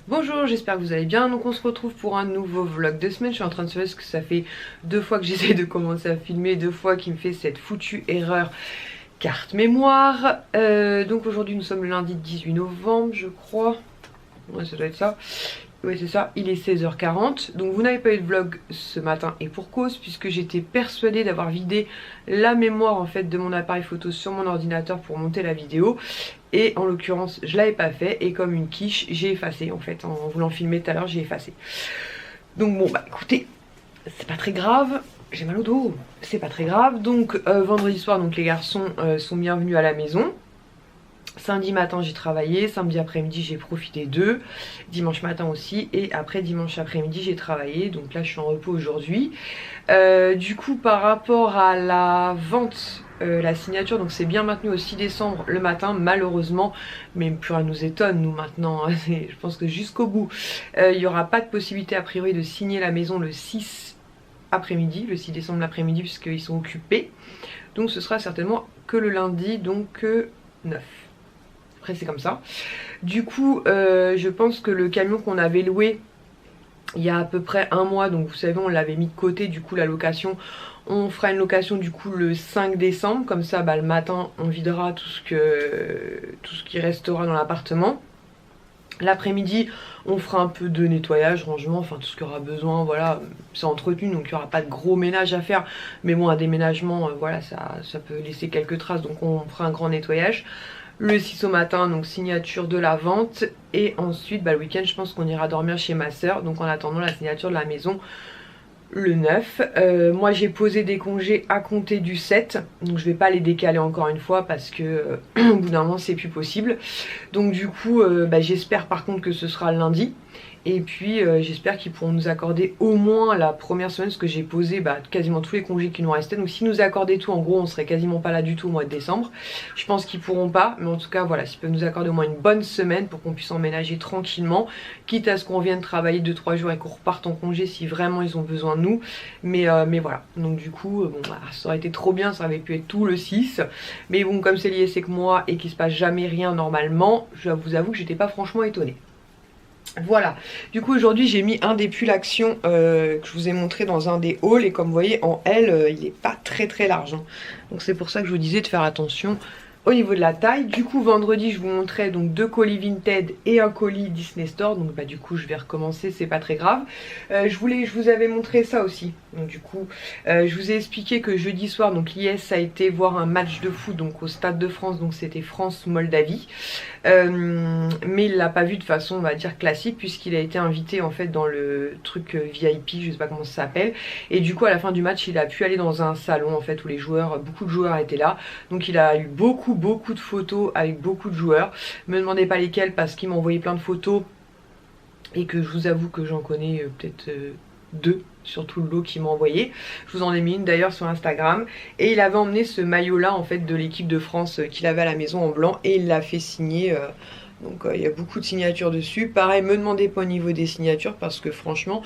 Bonjour, j'espère que vous allez bien. Donc on se retrouve pour un nouveau vlog de semaine. Je suis en train de se faire parce que ça fait 2 fois que j'essaie de commencer à filmer, 2 fois qu'il me fait cette foutue erreur carte mémoire. Donc aujourd'hui nous sommes le lundi 18 novembre je crois. Ouais, ça doit être ça. Ouais, c'est ça, il est 16h40. Donc vous n'avez pas eu de vlog ce matin et pour cause, puisque j'étais persuadée d'avoir vidé la mémoire en fait de mon appareil photo sur mon ordinateur pour monter la vidéo. Et en l'occurrence je l'avais pas fait et comme une quiche j'ai effacé en fait. En voulant filmer tout à l'heure j'ai effacé. Donc bon bah écoutez, c'est pas très grave. J'ai mal au dos, c'est pas très grave. Donc vendredi soir donc les garçons sont bienvenus à la maison. Samedi matin j'ai travaillé, samedi après-midi j'ai profité d'eux, dimanche matin aussi et après dimanche après-midi j'ai travaillé, donc là je suis en repos aujourd'hui. Du coup par rapport à la vente, la signature, donc c'est bien maintenu au 6 décembre le matin malheureusement, mais plus rien nous étonne nous maintenant, hein, je pense que jusqu'au bout il n'y aura pas de possibilité a priori de signer la maison le 6 après-midi, le 6 décembre l'après-midi puisqu'ils sont occupés, donc ce sera certainement que le lundi, donc 9. Après c'est comme ça. Du coup je pense que le camion qu'on avait loué il y a à peu près un mois, donc vous savez on l'avait mis de côté, du coup la location, on fera une location du coup le 5 décembre, comme ça bah, le matin on videra tout ce qui restera dans l'appartement. L'après-midi on fera un peu de nettoyage, rangement, enfin tout ce qu'il y aura besoin, voilà, c'est entretenu donc il n'y aura pas de gros ménage à faire, mais bon un déménagement voilà ça peut laisser quelques traces, donc on fera un grand nettoyage. Le 6 au matin, donc signature de la vente. Et ensuite, bah, le week-end, je pense qu'on ira dormir chez ma soeur. Donc en attendant la signature de la maison le 9. Moi j'ai posé des congés à compter du 7. Donc je vais pas les décaler encore une fois parce que au bout d'un moment c'est plus possible. Donc du coup bah, j'espère par contre que ce sera lundi. Et puis j'espère qu'ils pourront nous accorder au moins la première semaine, parce que j'ai posé bah, quasiment tous les congés qui nous restaient. Donc s'ils nous accordaient tout, en gros on serait quasiment pas là du tout au mois de décembre. Je pense qu'ils pourront pas, mais en tout cas voilà, s'ils peuvent nous accorder au moins une bonne semaine pour qu'on puisse emménager tranquillement, quitte à ce qu'on vienne travailler 2-3 jours et qu'on reparte en congé si vraiment ils ont besoin de nous. Mais voilà, donc du coup bon bah, ça aurait été trop bien, ça aurait pu être tout le 6. Mais bon, comme c'est lié c'est que moi et qu'il se passe jamais rien normalement, je vous avoue que j'étais pas franchement étonnée. Voilà, du coup aujourd'hui j'ai mis un des pulls action que je vous ai montré dans un des hauls, et comme vous voyez en L il n'est pas très large, hein. Donc c'est pour ça que je vous disais de faire attention au niveau de la taille. Du coup vendredi je vous montrais donc 2 colis Vinted et un colis Disney Store, donc bah du coup je vais recommencer, c'est pas très grave. Je vous avais montré ça aussi, donc du coup je vous ai expliqué que jeudi soir donc l'IS a été voir un match de foot donc au Stade de France, donc c'était France-Moldavie, mais il l'a pas vu de façon on va dire classique, puisqu'il a été invité en fait dans le truc VIP, je sais pas comment ça s'appelle, et du coup à la fin du match il a pu aller dans un salon en fait où les joueurs, beaucoup de joueurs étaient là, donc il a eu beaucoup de photos avec beaucoup de joueurs. Me demandez pas lesquels parce qu'il m'a envoyé plein de photos et que je vous avoue que j'en connais peut-être 2 sur tout le lot qu'il m'a envoyé. Je vous en ai mis une d'ailleurs sur Instagram, et il avait emmené ce maillot là en fait de l'équipe de France qu'il avait à la maison en blanc, et il l'a fait signer. Donc il y a beaucoup de signatures dessus. Pareil, me demandez pas au niveau des signatures parce que franchement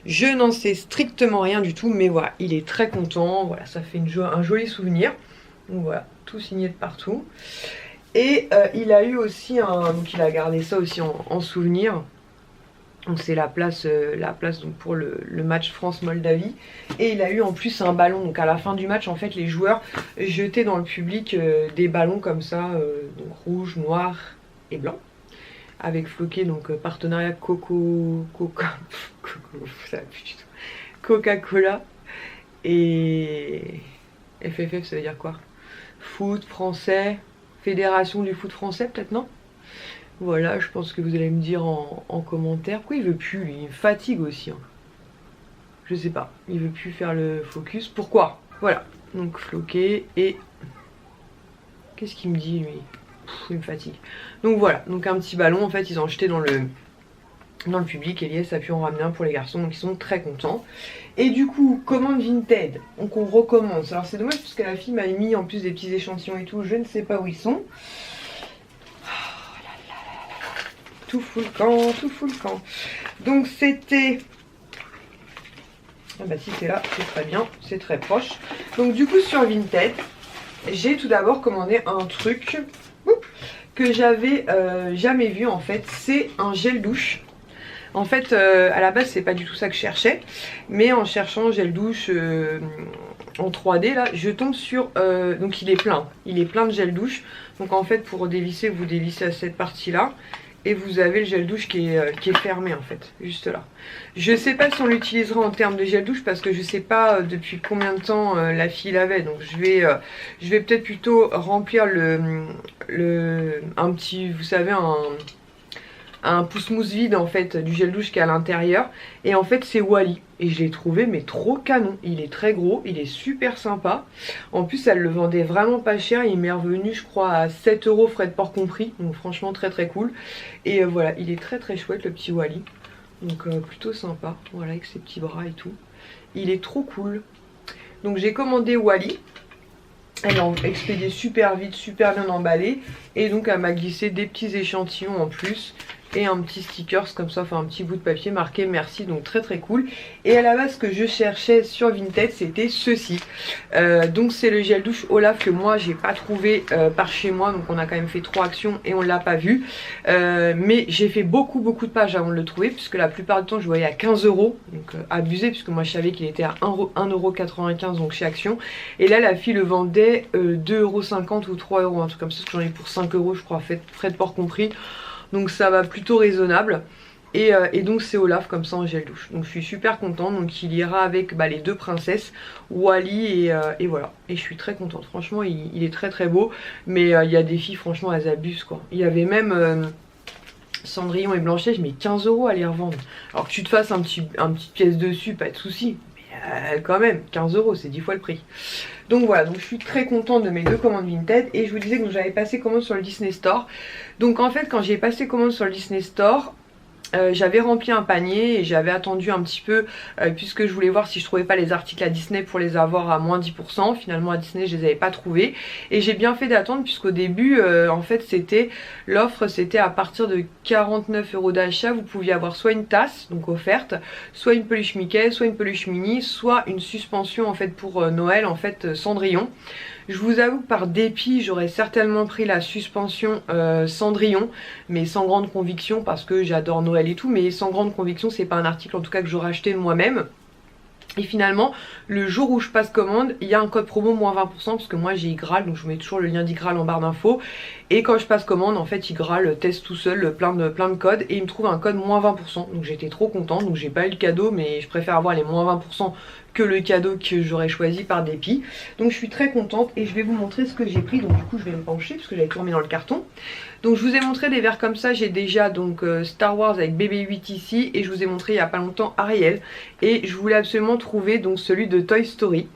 je n'en sais strictement rien du tout, mais voilà, il est très content. Voilà, ça fait un joli souvenir. Donc voilà, tout signé de partout. Et il a eu aussi donc il a gardé ça aussi en souvenir. Donc c'est la place donc pour le match France-Moldavie. Et il a eu en plus un ballon. Donc à la fin du match en fait les joueurs jetaient dans le public des ballons comme ça, donc rouge, noir et blanc, avec floqué donc partenariat Coca-Cola et FFF, ça veut dire quoi? Foot français, fédération du foot français peut-être, non? Voilà, je pense que vous allez me dire en commentaire. Pourquoi il veut plus lui? Il me fatigue aussi, hein. Je sais pas, il veut plus faire le focus. Pourquoi? Voilà, donc floqué et... Qu'est-ce qu'il me dit lui? Il me fatigue. Donc voilà, donc un petit ballon en fait ils ont jeté dans le public, et Elias a pu en ramener un pour les garçons, donc ils sont très contents. Et du coup, commande Vinted, donc on recommence. Alors c'est dommage parce que la fille m'a mis en plus des petits échantillons et tout, je ne sais pas où ils sont. Oh là là là là. Tout fout le camp, tout fout le camp. Donc c'était... Ah bah si c'est là, c'est très bien, c'est très proche. Donc du coup sur Vinted, j'ai tout d'abord commandé un truc que j'avais jamais vu en fait, c'est un gel douche. En fait à la base c'est pas du tout ça que je cherchais, mais en cherchant gel douche en 3D là, je tombe sur donc il est plein de gel douche. Donc en fait pour dévisser, vous dévissez à cette partie là et vous avez le gel douche qui est fermé en fait, juste là. Je sais pas si on l'utilisera en termes de gel douche parce que je sais pas depuis combien de temps la fille l'avait. Donc je vais peut-être plutôt remplir un petit, vous savez, un pouce-mousse vide en fait du gel douche qui est à l'intérieur. Et en fait c'est Wally. Et je l'ai trouvé mais trop canon. Il est très gros, il est super sympa. En plus elle le vendait vraiment pas cher. Il m'est revenu je crois à 7 € frais de port compris. Donc franchement très très cool. Et voilà, il est très très chouette le petit Wally. Donc plutôt sympa. Voilà, avec ses petits bras et tout. Il est trop cool. Donc j'ai commandé Wally. Elle l'a expédié super vite, super bien emballé. Et donc elle m'a glissé des petits échantillons en plus. Et un petit stickers comme ça, enfin un petit bout de papier marqué merci, donc très très cool. Et à la base ce que je cherchais sur Vinted c'était ceci. Donc c'est le gel douche Olaf que moi j'ai pas trouvé par chez moi. Donc on a quand même fait 3 actions et on l'a pas vu. Mais j'ai fait beaucoup de pages avant de le trouver, puisque la plupart du temps je voyais à 15 €. Donc abusé, puisque moi je savais qu'il était à 1,95 € donc chez Action. Et là la fille le vendait 2,50 € ou 3 €, un truc comme ça, parce que j'en ai pour 5 € je crois, frais de port compris. Donc ça va plutôt raisonnable. Et donc c'est Olaf comme ça en gel douche. Donc je suis super contente. Donc il ira avec les deux princesses, Wally et voilà. Et je suis très contente. Franchement il est très très beau. Mais il y a des filles franchement elles abusent quoi. Il y avait même Cendrillon et Blanchette, je mets 15 € à les revendre. Alors que tu te fasses une petite pièce dessus, pas de souci. Mais quand même 15 € c'est 10 fois le prix. Donc voilà, donc je suis très contente de mes deux commandes Vinted. Et je vous disais que j'avais passé commande sur le Disney Store. Donc en fait quand j'ai passé commande sur le Disney Store, j'avais rempli un panier et j'avais attendu un petit peu puisque je voulais voir si je trouvais pas les articles à Disney pour les avoir à moins 10%. Finalement à Disney je les avais pas trouvés et j'ai bien fait d'attendre, puisqu'au début en fait l'offre c'était à partir de 49 € d'achat, vous pouviez avoir soit une tasse donc offerte, soit une peluche Mickey, soit une peluche Minnie, soit une suspension en fait pour Noël en fait Cendrillon. Je vous avoue que par dépit j'aurais certainement pris la suspension Cendrillon, mais sans grande conviction parce que j'adore Noël et tout, mais sans grande conviction, c'est pas un article en tout cas que j'aurais acheté moi-même. Et finalement, le jour où je passe commande, il y a un code promo moins 20%, parce que moi j'ai iGraal, donc je vous mets toujours le lien d'iGraal en barre d'infos. Et quand je passe commande, en fait iGraal teste tout seul plein de codes et il me trouve un code moins 20%. Donc j'étais trop contente, donc j'ai pas eu le cadeau, mais je préfère avoir les moins 20% que le cadeau que j'aurais choisi par dépit. Donc je suis très contente et je vais vous montrer ce que j'ai pris. Donc du coup je vais me pencher parce que j'avais tout remis dans le carton. Donc je vous ai montré des verres comme ça. J'ai déjà donc Star Wars avec BB-8 ici, et je vous ai montré il y a pas longtemps Ariel. Et je voulais absolument trouver donc celui de Toy Story.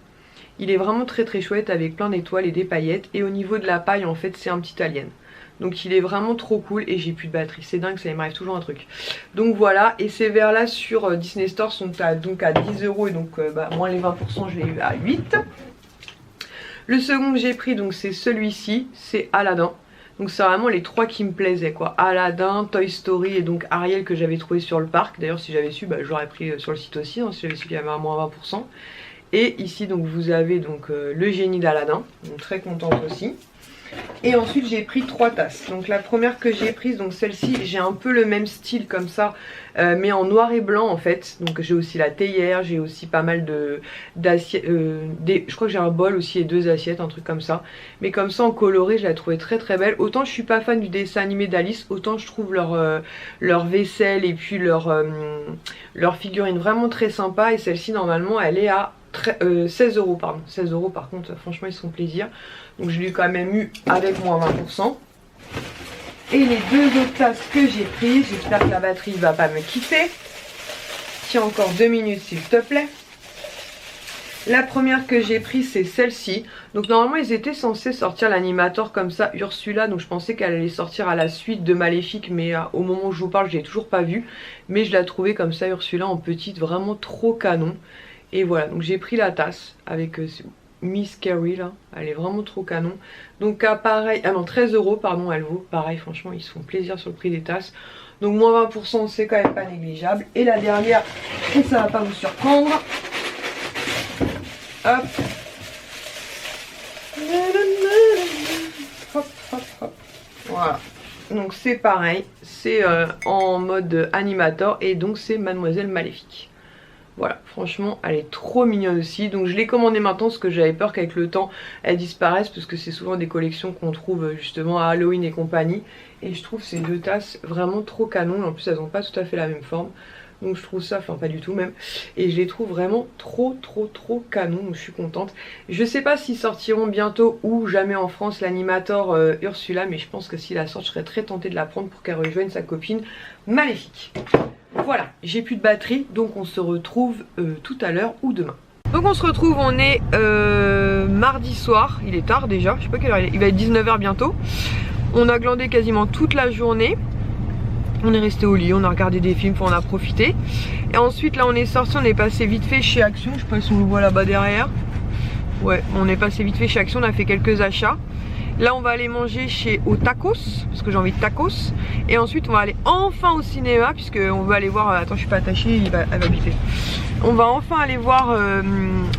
Il est vraiment très très chouette avec plein d'étoiles et des paillettes. Et au niveau de la paille en fait c'est un petit alien. Donc il est vraiment trop cool et j'ai plus de batterie. C'est dingue, ça m'arrive toujours un truc. Donc voilà, et ces verres là sur Disney Store sont donc à 10 € et donc moins les 20% je l'ai eu à 8. Le second que j'ai pris donc c'est celui-ci, c'est Aladdin. Donc c'est vraiment les trois qui me plaisaient quoi. Aladdin, Toy Story et donc Ariel que j'avais trouvé sur le parc. D'ailleurs si j'avais su, je l'aurais pris sur le site aussi, hein, si j'avais su qu'il y avait un moins 20%. Et ici donc vous avez donc le génie d'Aladdin, donc très contente aussi. Et ensuite j'ai pris 3 tasses. Donc la première que j'ai prise, donc celle-ci, j'ai un peu le même style comme ça, mais en noir et blanc en fait. Donc j'ai aussi la théière, j'ai aussi pas mal d'assiettes, je crois que j'ai un bol aussi et 2 assiettes, un truc comme ça. Mais comme ça en coloré, je la trouvais très très belle. Autant je suis pas fan du dessin animé d'Alice, autant je trouve leur vaisselle et puis leur figurine vraiment très sympa. Et celle-ci normalement elle est à 16 €, pardon. 16 € par contre, franchement ils se font plaisir. Donc je l'ai quand même eu avec moins 20%. Et les deux autres tasses que j'ai prises, j'espère que la batterie va pas me quitter. Tiens encore 2 minutes s'il te plaît. La première que j'ai prise c'est celle-ci. Donc normalement ils étaient censés sortir l'animateur comme ça, Ursula. Donc je pensais qu'elle allait sortir à la suite de Maléfique, mais au moment où je vous parle je l'ai toujours pas vue. Mais je la trouvais comme ça Ursula en petite, vraiment trop canon. Et voilà, donc j'ai pris la tasse avec Miss Carrie là, elle est vraiment trop canon. Donc pareil, ah non 13 € pardon elle vaut, pareil franchement ils se font plaisir sur le prix des tasses. Donc moins 20% c'est quand même pas négligeable. Et la dernière, et ça va pas vous surprendre, hop, hop hop hop, voilà. Donc c'est pareil, c'est en mode animator et donc c'est Mademoiselle Maléfique. Voilà, franchement elle est trop mignonne aussi. Donc je l'ai commandée maintenant parce que j'avais peur qu'avec le temps elle disparaisse, parce que c'est souvent des collections qu'on trouve justement à Halloween et compagnie. Et je trouve ces deux tasses vraiment trop canon. En plus elles n'ont pas tout à fait la même forme. Donc je trouve ça, enfin pas du tout même. Et je les trouve vraiment trop canon, donc je suis contente. Je sais pas s'ils sortiront bientôt ou jamais en France l'animator Ursula, mais je pense que s'il la sort je serais très tentée de la prendre pour qu'elle rejoigne sa copine Maléfique. Voilà, j'ai plus de batterie, donc on se retrouve tout à l'heure ou demain. Donc on se retrouve, on est mardi soir, il est tard déjà, je sais pas quelle heure il est, il va être 19 h bientôt. On a glandé quasiment toute la journée. On est resté au lit, on a regardé des films, on a profité. Et ensuite là on est sorti, on est passé vite fait chez Action, je sais pas si on le voit là-bas derrière. Ouais, on est passé vite fait chez Action, on a fait quelques achats. Là on va aller manger chez au tacos, parce que j'ai envie de tacos. Et ensuite on va aller enfin au cinéma, puisque on va aller voir, attends je suis pas attachée, elle va biffer. On va enfin aller voir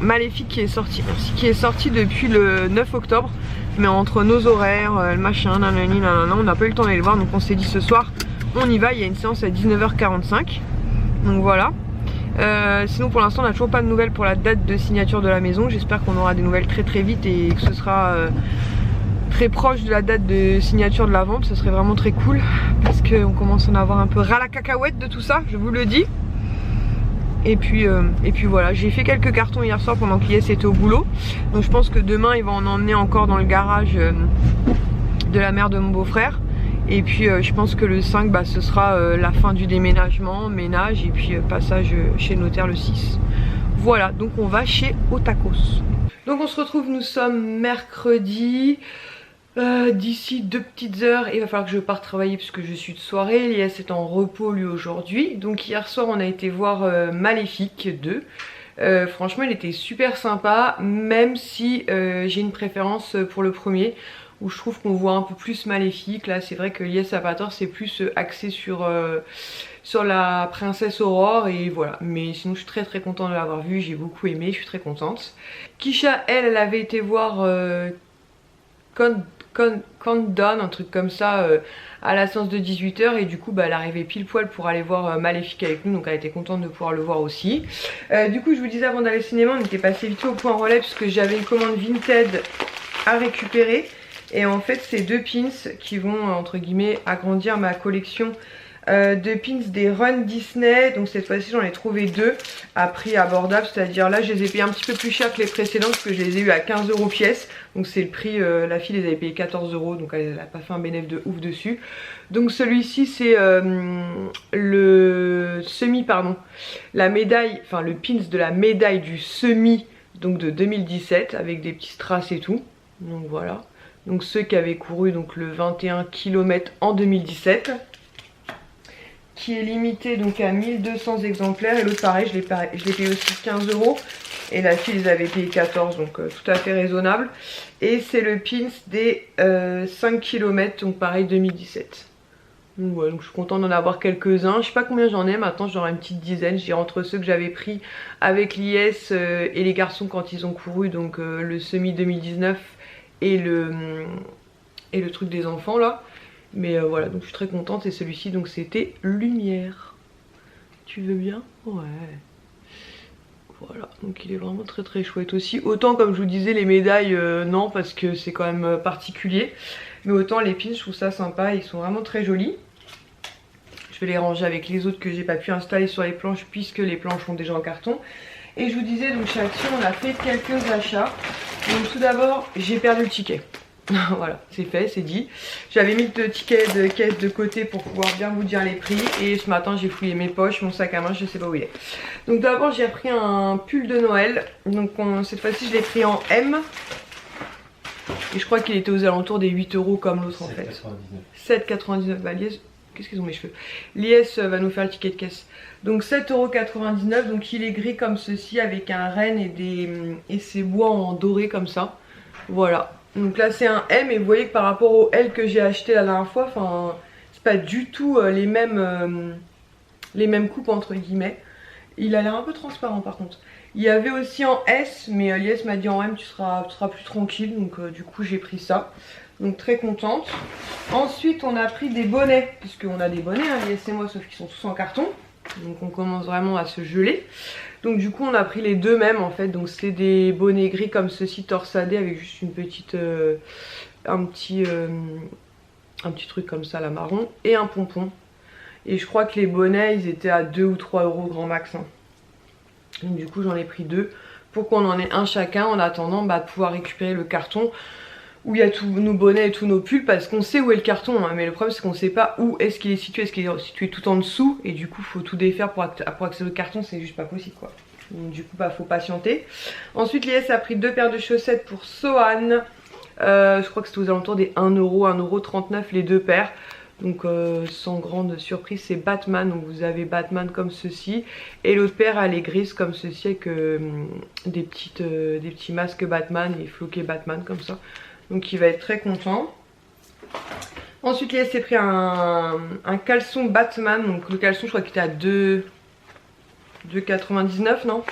Maléfique qui est sorti depuis le 9 octobre. Mais entre nos horaires, le machin, nanani, nanana, on n'a pas eu le temps d'aller le voir, donc on s'est dit ce soir on y va, il y a une séance à 19 h 45. Donc voilà. Sinon pour l'instant on n'a toujours pas de nouvelles pour la date de signature de la maison. J'espère qu'on aura des nouvelles très vite et que ce sera très proche de la date de signature de la vente. Ce serait vraiment très cool, parce qu'on commence à en avoir un peu ras la cacahuète de tout ça, je vous le dis. Et puis voilà, j'ai fait quelques cartons hier soir pendant qu'Ies était au boulot. Donc je pense que demain il va en emmener encore dans le garage de la mère de mon beau-frère. Et puis je pense que le 5 bah, ce sera la fin du déménagement, ménage et puis passage chez le notaire le 6. Voilà, donc on va chez Otakos. Donc on se retrouve, nous sommes mercredi. D'ici 2 petites heures il va falloir que je parte travailler puisque je suis de soirée. Lies est en repos lui aujourd'hui. Donc hier soir on a été voir Maléfique 2. Franchement il était super sympa, même si j'ai une préférence pour le premier, où je trouve qu'on voit un peu plus Maléfique. Là c'est vrai que Lies a pas tort, c'est plus axé sur la princesse Aurore et voilà. Mais sinon je suis très contente de l'avoir vu, j'ai beaucoup aimé, je suis très contente. Kisha elle avait été voir Countdown, un truc comme ça à la séance de 18 h, et du coup bah, elle arrivait pile poil pour aller voir Maléfique avec nous, donc elle était contente de pouvoir le voir aussi. Du coup je vous disais avant d'aller au cinéma, on était passé vite au point relais puisque j'avais une commande Vinted à récupérer, et en fait c'est 2 pins qui vont entre guillemets agrandir ma collection de pins des Run Disney. Donc cette fois-ci j'en ai trouvé 2 à prix abordable, c'est à dire là je les ai payés un petit peu plus cher que les précédents parce que je les ai eu à 15 € pièce. Donc c'est le prix, la fille les avait payés 14 € donc elle n'a pas fait un bénéfice de ouf dessus. Donc celui-ci c'est le semi, pardon, la médaille, enfin le pins de la médaille du semi, donc de 2017 avec des petits strass et tout. Donc voilà, donc ceux qui avaient couru donc le 21 km en 2017, qui est limité donc à 1200 exemplaires, et l'autre pareil je l'ai payé aussi 15 € et la fille les avait payé 14, donc tout à fait raisonnable. Et c'est le pins des 5 km, donc pareil 2017. Donc, ouais, donc je suis contente d'en avoir quelques-uns. Je sais pas combien j'en ai maintenant, j'en ai une petite dizaine. Je dirais entre ceux que j'avais pris avec l'IS et les garçons quand ils ont couru, donc le semi 2019 et le truc des enfants là. Mais voilà, donc je suis très contente. Et celui-ci donc c'était Lumière. Tu veux bien? Ouais. Voilà, donc il est vraiment très chouette aussi. Autant comme je vous disais les médailles non, parce que c'est quand même particulier. Mais autant les pins je trouve ça sympa, ils sont vraiment très jolis. Je vais les ranger avec les autres que j'ai pas pu installer sur les planches puisque les planches sont déjà en carton. Et je vous disais donc chez Action on a fait quelques achats. Donc tout d'abord j'ai perdu le ticket. Voilà, c'est fait, c'est dit. J'avais mis le ticket de caisse de côté pour pouvoir bien vous dire les prix. Et ce matin j'ai fouillé mes poches, mon sac à main, je sais pas où il est. Donc d'abord j'ai pris un pull de Noël. Donc cette fois-ci je l'ai pris en M. Et je crois qu'il était aux alentours des 8 € comme l'autre en fait. 7,99 €. Bah Lies, qu'est-ce qu'ils ont mes cheveux? Lies va nous faire le ticket de caisse. Donc 7,99 €. Donc il est gris comme ceci avec un renne et ses bois en doré comme ça. Voilà. Donc là c'est un M, et vous voyez que par rapport au L que j'ai acheté la dernière fois, enfin c'est pas du tout les mêmes coupes entre guillemets. Il a l'air un peu transparent par contre. Il y avait aussi en S, mais Lies m'a dit en M tu seras plus tranquille, donc du coup j'ai pris ça. Donc très contente. Ensuite on a pris des bonnets, puisqu'on a des bonnets, hein, Lies et moi, sauf qu'ils sont tous en carton. Donc on commence vraiment à se geler. Donc du coup on a pris les deux mêmes en fait. Donc c'est des bonnets gris comme ceci, torsadés, avec juste une petite... un petit truc comme ça, la marron, et un pompon. Et je crois que les bonnets ils étaient à 2 ou 3 euros grand max, hein. Donc du coup j'en ai pris deux pour qu'on en ait un chacun, en attendant de pouvoir récupérer le carton où il y a tous nos bonnets et tous nos pulls, parce qu'on sait où est le carton, hein, mais le problème c'est qu'on sait pas où est-ce qu'il est situé. Est-ce qu'il est situé tout en dessous, et du coup faut tout défaire pour accéder au carton, c'est juste pas possible quoi. Donc du coup faut patienter. Ensuite Lies a pris deux paires de chaussettes pour Sohan. Je crois que c'était aux alentours des 1 euro, 1,39 € les deux paires. Donc sans grande surprise, c'est Batman. Donc vous avez Batman comme ceci, et l'autre paire elle est grise comme ceci, avec des petits masques Batman et floqués Batman comme ça. Donc il va être très content. Ensuite Lies s'est pris un caleçon Batman. Donc le caleçon je crois qu'il était à 2,99 non,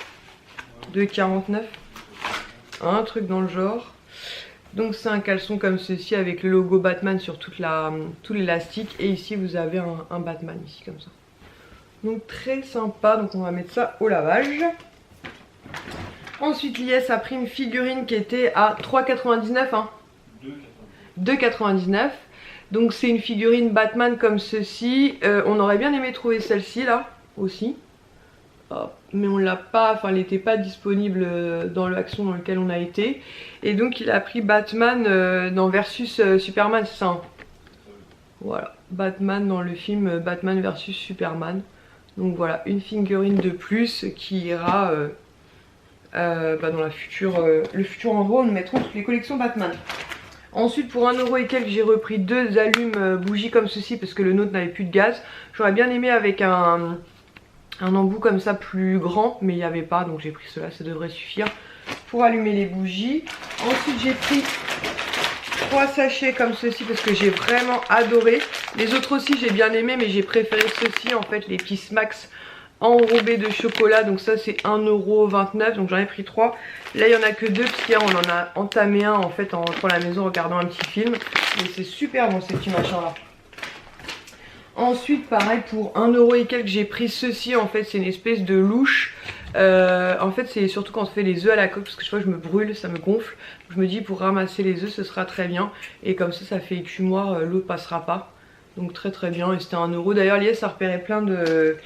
2,49, un truc dans le genre. Donc c'est un caleçon comme ceci avec le logo Batman sur tout l'élastique, et ici vous avez un Batman ici comme ça. Donc très sympa, donc on va mettre ça au lavage. Ensuite Lies a pris une figurine qui était à 3,99 hein. 2,99. Donc c'est une figurine Batman comme ceci. On aurait bien aimé trouver celle-ci là aussi. Hop. Mais on l'a pas, enfin elle n'était pas disponible dans l'action dans lequel on a été. Et donc il a pris Batman dans Versus Superman, c'est ça hein. Voilà, Batman dans le film Batman versus Superman. Donc voilà, une figurine de plus qui ira dans le futur en gros, nous mettrons toutes les collections Batman. Ensuite pour 1 euro et quelques j'ai repris deux allumes bougies comme ceci, parce que le nôtre n'avait plus de gaz. J'aurais bien aimé avec un embout comme ça plus grand, mais il n'y avait pas, donc j'ai pris cela, ça devrait suffire pour allumer les bougies. Ensuite j'ai pris 3 sachets comme ceci parce que j'ai vraiment adoré. Les autres aussi j'ai bien aimé, mais j'ai préféré ceci en fait, les petits smacks enrobés de chocolat. Donc ça c'est 1,29 €, donc j'en ai pris 3. Là il n'y en a que 2 parce qu'hier on en a entamé un en fait en rentrant à la maison en regardant un petit film. Mais c'est super bon ces petits machins là. Ensuite pareil pour 1 euro et quelques j'ai pris ceci, en fait c'est une espèce de louche. En fait c'est surtout quand on fait les œufs à la coque, parce que je vois je me brûle, ça me gonfle. Je me dis pour ramasser les œufs ce sera très bien, et comme ça fait écumoire, l'eau passera pas. Donc très très bien, et c'était 1 euro. D'ailleurs Lies a repéré plein de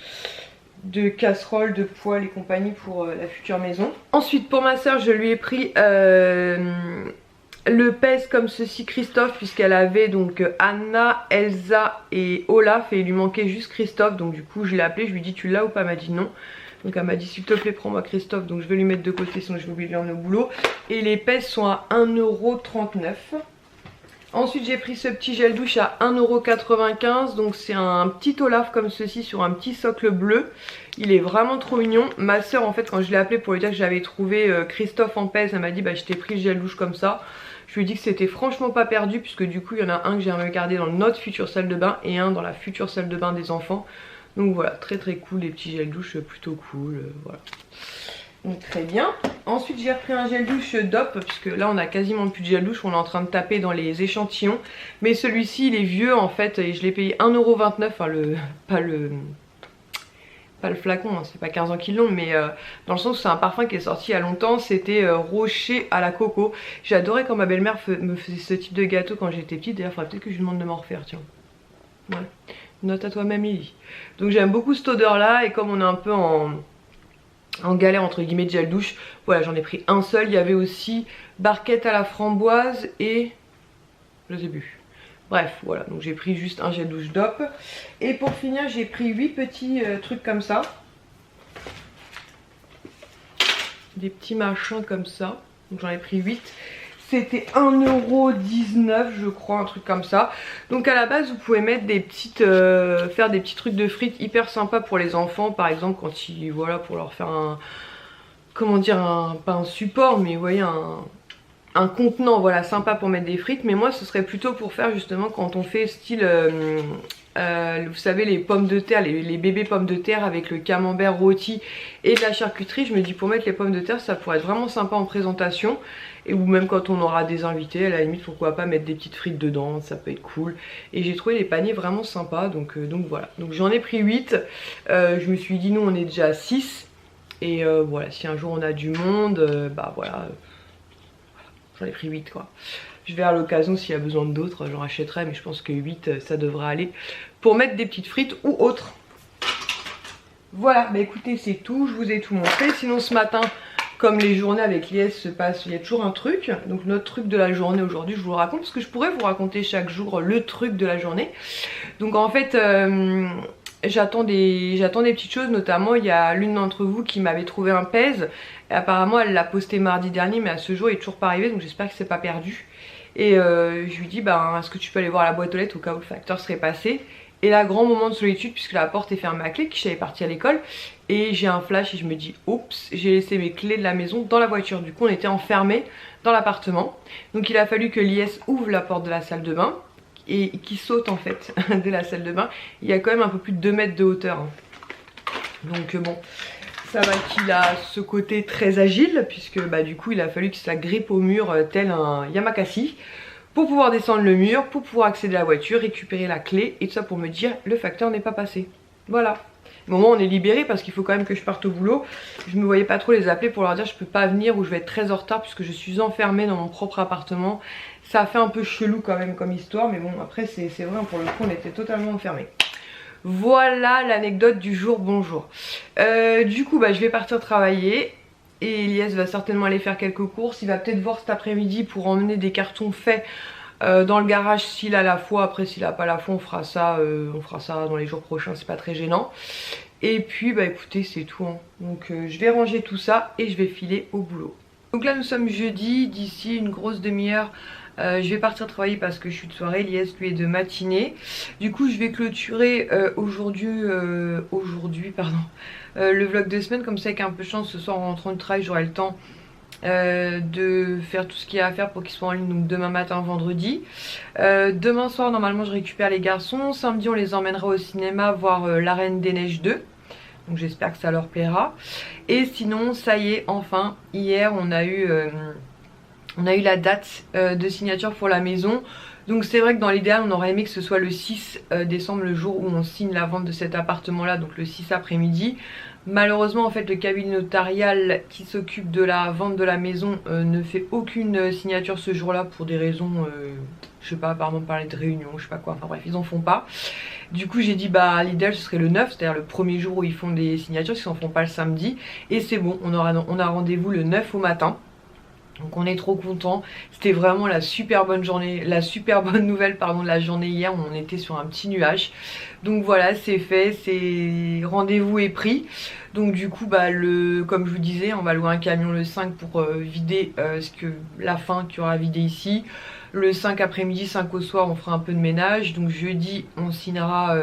casseroles, de poêles et compagnie pour la future maison. Ensuite pour ma soeur je lui ai pris le pèse comme ceci Christophe, puisqu'elle avait donc Anna, Elsa et Olaf, et il lui manquait juste Christophe. Donc du coup je l'ai appelé, je lui ai dit tu l'as ou pas, elle m'a dit non. Donc elle m'a dit s'il te plaît prends-moi Christophe, donc je vais lui mettre de côté sinon je vais oublier de l'emmener au boulot. Et les pèses sont à 1,39 €. Ensuite j'ai pris ce petit gel douche à 1,95 €. Donc c'est un petit Olaf comme ceci sur un petit socle bleu. Il est vraiment trop mignon. Ma soeur en fait quand je l'ai appelé pour lui dire que j'avais trouvé Christophe en pèse, elle m'a dit bah je t'ai pris le gel douche comme ça. Je lui ai dit que c'était franchement pas perdu, puisque du coup il y en a un que j'ai regardé dans notre future salle de bain et un dans la future salle de bain des enfants. Donc voilà, très très cool, les petits gels douche plutôt cool, voilà. Donc très bien. Ensuite j'ai repris un gel douche DOP, puisque là on a quasiment plus de gel douche, on est en train de taper dans les échantillons. Mais celui-ci il est vieux en fait, et je l'ai payé 1,29 €, enfin pas le flacon, hein, c'est pas 15 ans qu'ils l'ont, mais dans le sens où c'est un parfum qui est sorti il y a longtemps, c'était rocher à la coco. J'adorais quand ma belle-mère me faisait ce type de gâteau quand j'étais petite, d'ailleurs il faudrait peut-être que je lui demande de m'en refaire, tiens. Ouais, note à toi même Lily. Donc j'aime beaucoup cette odeur là, et comme on est un peu en galère entre guillemets de gel douche, voilà j'en ai pris un seul. Il y avait aussi barquette à la framboise et je sais plus. Bref, voilà, donc j'ai pris juste un gel douche DOP. Et pour finir, j'ai pris 8 petits trucs comme ça. Des petits machins comme ça. Donc j'en ai pris 8. C'était 1,19 € je crois, un truc comme ça. Donc à la base, vous pouvez mettre des petites, faire des petits trucs de frites hyper sympas pour les enfants. Par exemple, quand ils, voilà, pour leur faire un, comment dire, pas un support, mais vous voyez, un contenant, voilà, sympa pour mettre des frites. Mais moi ce serait plutôt pour faire justement quand on fait style vous savez les pommes de terre, les bébés pommes de terre avec le camembert rôti et de la charcuterie. Je me dis pour mettre les pommes de terre ça pourrait être vraiment sympa en présentation. Et ou même quand on aura des invités, à la limite pourquoi pas mettre des petites frites dedans, ça peut être cool. Et j'ai trouvé les paniers vraiment sympas, donc voilà. Donc j'en ai pris 8, je me suis dit nous on est déjà à 6. Et voilà, si un jour on a du monde, bah voilà, j'en ai pris 8 quoi. Je vais à l'occasion s'il y a besoin d'autres, j'en rachèterai, mais je pense que 8 ça devrait aller pour mettre des petites frites ou autres. Voilà, bah écoutez c'est tout, je vous ai tout montré. Sinon ce matin, comme les journées avec l'IS se passent, il y a toujours un truc. Donc notre truc de la journée aujourd'hui, je vous le raconte parce que je pourrais vous raconter chaque jour le truc de la journée. Donc en fait, j'attends des petites choses, notamment il y a l'une d'entre vous qui m'avait trouvé un pèse. Et apparemment elle l'a posté mardi dernier, mais à ce jour il est toujours pas arrivé, donc j'espère que c'est pas perdu. Et je lui dis, bah est-ce que tu peux aller voir la boîte aux lettres au cas où le facteur serait passé. Et là, grand moment de solitude puisque la porte est fermée à clé, que j'avais parti à l'école. Et j'ai un flash et je me dis, oups, j'ai laissé mes clés de la maison dans la voiture. Du coup, on était enfermés dans l'appartement. Donc il a fallu que l'IS ouvre la porte de la salle de bain et qui saute en fait de la salle de bain. Il y a quand même un peu plus de 2 mètres de hauteur. Donc bon, ça va qu'il a ce côté très agile puisque bah, du coup il a fallu qu'il s'agrippe au mur tel un Yamakasi pour pouvoir descendre le mur, pour pouvoir accéder à la voiture, récupérer la clé et tout ça pour me dire le facteur n'est pas passé. Voilà. Au moment où on est libéré parce qu'il faut quand même que je parte au boulot. Je me voyais pas trop les appeler pour leur dire je peux pas venir ou je vais être très en retard puisque je suis enfermée dans mon propre appartement. Ça a fait un peu chelou quand même comme histoire, mais bon après c'est vrai, pour le coup on était totalement enfermés. Voilà l'anecdote du jour, bonjour. Du coup bah, je vais partir travailler. Et Elias va certainement aller faire quelques courses. Il va peut-être voir cet après-midi pour emmener des cartons faits dans le garage s'il a la foi. Après s'il a pas la foi on fera ça dans les jours prochains, c'est pas très gênant. Et puis bah écoutez c'est tout hein. Donc je vais ranger tout ça et je vais filer au boulot. Donc là nous sommes jeudi, d'ici une grosse demi-heure je vais partir travailler parce que je suis de soirée, Elias lui est de matinée. Du coup je vais clôturer aujourd'hui le vlog de semaine, comme ça avec un peu de chance ce soir en rentrant du travail j'aurai le temps de faire tout ce qu'il y a à faire pour qu'ils soient en ligne, donc demain matin vendredi. Demain soir normalement je récupère les garçons, samedi on les emmènera au cinéma voir La Reine des Neiges 2. Donc j'espère que ça leur plaira. Et sinon ça y est, enfin hier on a eu la date de signature pour la maison. Donc c'est vrai que dans l'idéal on aurait aimé que ce soit le 6 décembre, le jour où on signe la vente de cet appartement là, donc le 6 après-midi. Malheureusement en fait le cabinet notarial qui s'occupe de la vente de la maison ne fait aucune signature ce jour là pour des raisons, je sais pas, apparemment parler de réunion, je sais pas quoi, enfin bref ils en font pas. Du coup j'ai dit bah l'idéal ce serait le 9, c'est à dire le premier jour où ils font des signatures, ils en font pas le samedi. Et c'est bon, on a rendez-vous le 9 au matin. Donc on est trop content. C'était vraiment la super bonne journée, la super bonne nouvelle pardon de la journée hier où on était sur un petit nuage. Donc voilà c'est fait, c'est rendez-vous est pris. Donc du coup bah comme je vous disais on va louer un camion le 5 pour vider la fin qu'il y aura à vider ici. Le 5 après-midi, 5 au soir on fera un peu de ménage. Donc jeudi on signera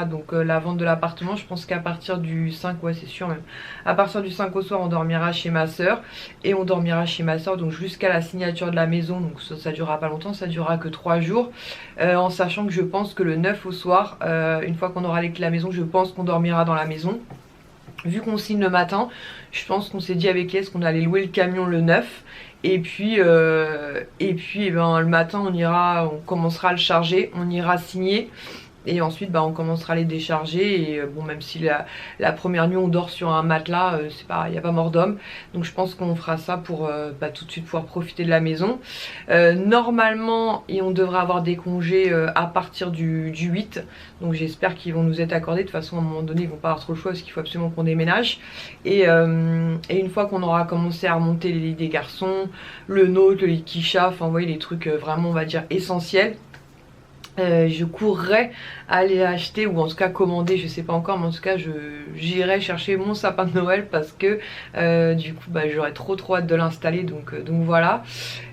donc la vente de l'appartement. Je pense qu'à partir du 5, ouais c'est sûr même, à partir du 5 au soir on dormira chez ma soeur. Et on dormira chez ma soeur donc jusqu'à la signature de la maison. Donc ça durera pas longtemps, ça durera que 3 jours. En sachant que je pense que le 9 au soir, une fois qu'on aura les clés de la maison, je pense qu'on dormira dans la maison. Vu qu'on signe le matin, je pense qu'on s'est dit avec les qu'on allait louer le camion le 9. Et puis eh ben, le matin on commencera à le charger, on ira signer. Et ensuite bah, on commencera à les décharger. Et bon même si la première nuit on dort sur un matelas, il n'y a pas mort d'homme. Donc je pense qu'on fera ça pour tout de suite pouvoir profiter de la maison. Normalement on devrait avoir des congés à partir du 8. Donc j'espère qu'ils vont nous être accordés. De toute façon à un moment donné ils vont pas avoir trop le choix parce qu'il faut absolument qu'on déménage. Et une fois qu'on aura commencé à remonter les lits des garçons, le nôtre, le lit Kisha, enfin vous voyez les trucs vraiment on va dire essentiels. Je courrais aller acheter ou en tout cas commander, je sais pas encore, mais en tout cas j'irai chercher mon sapin de Noël parce que du coup bah, j'aurais trop hâte de l'installer donc voilà.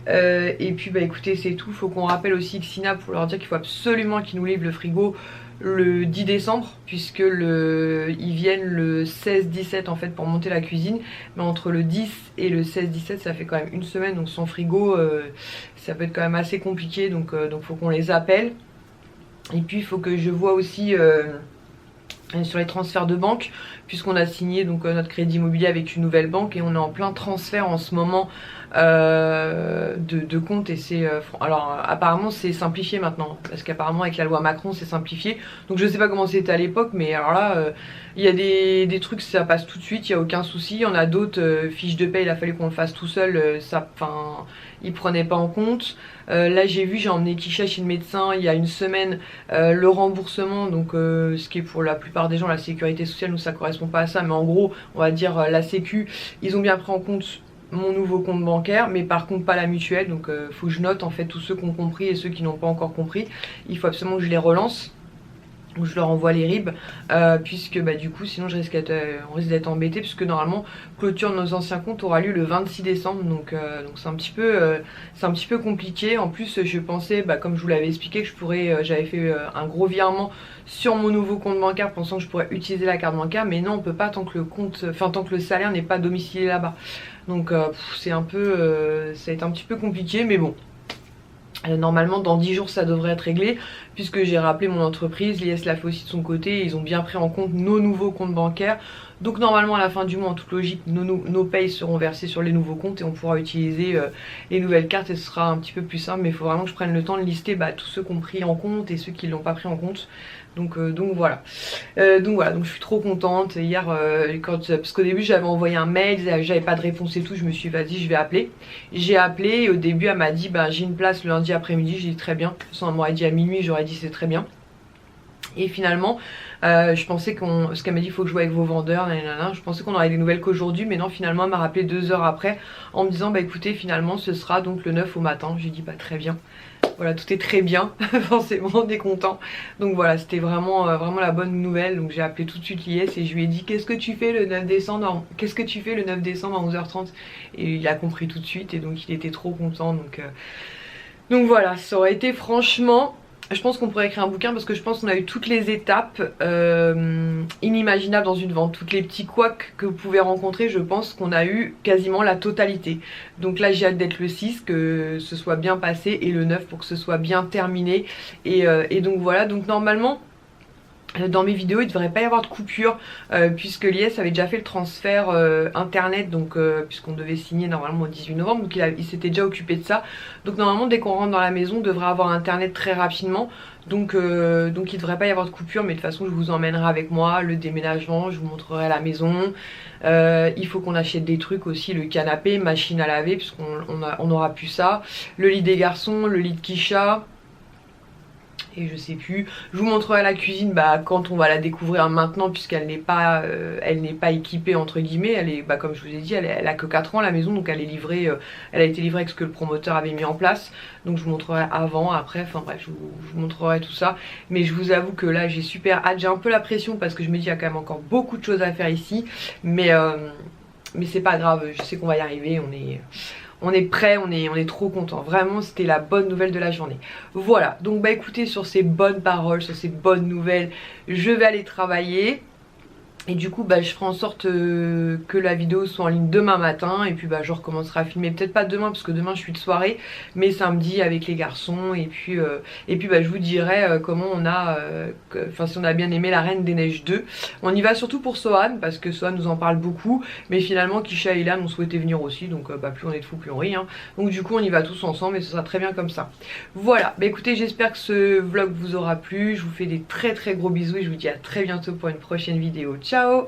Et puis bah écoutez c'est tout, faut qu'on rappelle aussi Xina pour leur dire qu'il faut absolument qu'ils nous livrent le frigo le 10 décembre puisque ils viennent le 16-17 en fait pour monter la cuisine, mais entre le 10 et le 16-17 ça fait quand même une semaine, donc sans frigo ça peut être quand même assez compliqué, donc faut qu'on les appelle. Et puis il faut que je vois aussi sur les transferts de banque, puisqu'on a signé donc notre crédit immobilier avec une nouvelle banque et on est en plein transfert en ce moment de compte. Et c'est alors apparemment c'est simplifié maintenant, parce qu'apparemment avec la loi Macron c'est simplifié, donc je sais pas comment c'était à l'époque, mais alors là il y a des trucs ça passe tout de suite, il y a aucun souci. Il y en a d'autres, fiches de paie il a fallu qu'on le fasse tout seul, ça, enfin ils prenaient pas en compte. Là j'ai emmené Kisha chez le médecin il y a une semaine, le remboursement, donc ce qui est pour la plupart des gens la sécurité sociale, nous ça correspond pas à ça, mais en gros on va dire la sécu, ils ont bien pris en compte mon nouveau compte bancaire, mais par contre pas la mutuelle, donc faut que je note en fait tous ceux qui ont compris et ceux qui n'ont pas encore compris. Il faut absolument que je les relance, où je leur envoie les RIB, puisque bah, du coup sinon on risque d'être embêté, puisque normalement clôture de nos anciens comptes aura lieu le 26 décembre, donc c'est un petit peu compliqué. En plus je pensais, bah, comme je vous l'avais expliqué, que je pourrais, j'avais fait un gros virement sur mon nouveau compte bancaire pensant que je pourrais utiliser la carte bancaire, mais non on peut pas tant que le compte, enfin tant que le salaire n'est pas domicilié là-bas. Donc c'est un peu, ça a été un petit peu compliqué, mais bon. Normalement dans 10 jours ça devrait être réglé, puisque j'ai rappelé mon entreprise, l'IS l'a fait aussi de son côté, ils ont bien pris en compte nos nouveaux comptes bancaires. Donc normalement à la fin du mois en toute logique nos payes seront versées sur les nouveaux comptes et on pourra utiliser les nouvelles cartes et ce sera un petit peu plus simple. Mais il faut vraiment que je prenne le temps de lister tous ceux qui ont pris en compte et ceux qui ne l'ont pas pris en compte. Donc voilà. Donc je suis trop contente. Hier parce qu'au début j'avais envoyé un mail, j'avais pas de réponse et tout, je me suis dit vas-y je vais appeler. J'ai appelé et au début elle m'a dit bah j'ai une place le lundi après-midi. J'ai dit très bien. De toute façon elle m'aurait dit à minuit, j'aurais dit c'est très bien. Et finalement je pensais ce qu'elle m'a dit, il faut que je joue avec vos vendeurs, nanana. Je pensais qu'on aurait des nouvelles qu'aujourd'hui, mais non, finalement elle m'a rappelé 2 heures après en me disant bah écoutez finalement ce sera donc le 9 au matin. J'ai dit bah très bien. Voilà, tout est très bien, forcément on est content. Donc voilà, c'était vraiment la bonne nouvelle. Donc j'ai appelé tout de suite l'IS et je lui ai dit qu'est-ce que tu fais le 9 décembre qu'est-ce que tu fais le 9 décembre à 11h30. Et il a compris tout de suite et donc il était trop content. Donc voilà, ça aurait été franchement... Je pense qu'on pourrait écrire un bouquin parce que je pense qu'on a eu toutes les étapes inimaginables dans une vente. Toutes les petits couacs que vous pouvez rencontrer, je pense qu'on a eu quasiment la totalité. Donc là j'ai hâte d'être le 6, que ce soit bien passé, et le 9 pour que ce soit bien terminé. Et donc voilà, donc normalement... Dans mes vidéos il ne devrait pas y avoir de coupure, puisque l'IS avait déjà fait le transfert internet, donc puisqu'on devait signer normalement au 18 novembre, donc il s'était déjà occupé de ça. Donc normalement dès qu'on rentre dans la maison on devrait avoir internet très rapidement, donc il ne devrait pas y avoir de coupure. Mais de toute façon je vous emmènerai avec moi, le déménagement, je vous montrerai la maison. Il faut qu'on achète des trucs aussi, le canapé, machine à laver, puisqu'on aura plus ça, le lit des garçons, le lit de Kisha. Et je sais plus, je vous montrerai la cuisine quand on va la découvrir maintenant, puisqu'elle n'est pas équipée entre guillemets. Elle est, comme je vous ai dit, elle a que 4 ans la maison, donc elle est livrée, elle a été livrée avec ce que le promoteur avait mis en place. Donc je vous montrerai avant, après, enfin bref, je vous montrerai tout ça. Mais je vous avoue que là j'ai super hâte, j'ai un peu la pression parce que je me dis il y a quand même encore beaucoup de choses à faire ici. Mais c'est pas grave, je sais qu'on va y arriver, on est prêt, on est trop content. Vraiment c'était la bonne nouvelle de la journée. Voilà, donc écoutez, sur ces bonnes paroles, sur ces bonnes nouvelles, je vais aller travailler. Et du coup je ferai en sorte que la vidéo soit en ligne demain matin. Et puis je recommencerai à filmer, peut-être pas demain parce que demain je suis de soirée, mais samedi avec les garçons. Et puis je vous dirai comment on a, si on a bien aimé la Reine des Neiges 2. On y va surtout pour Sohan, parce que Sohan nous en parle beaucoup. Mais finalement Kisha et Ilan ont souhaité venir aussi, donc plus on est de fous plus on rit, hein. Donc du coup on y va tous ensemble et ce sera très bien comme ça. Voilà, écoutez, j'espère que ce vlog vous aura plu. Je vous fais des très gros bisous et je vous dis à très bientôt pour une prochaine vidéo. Ciao!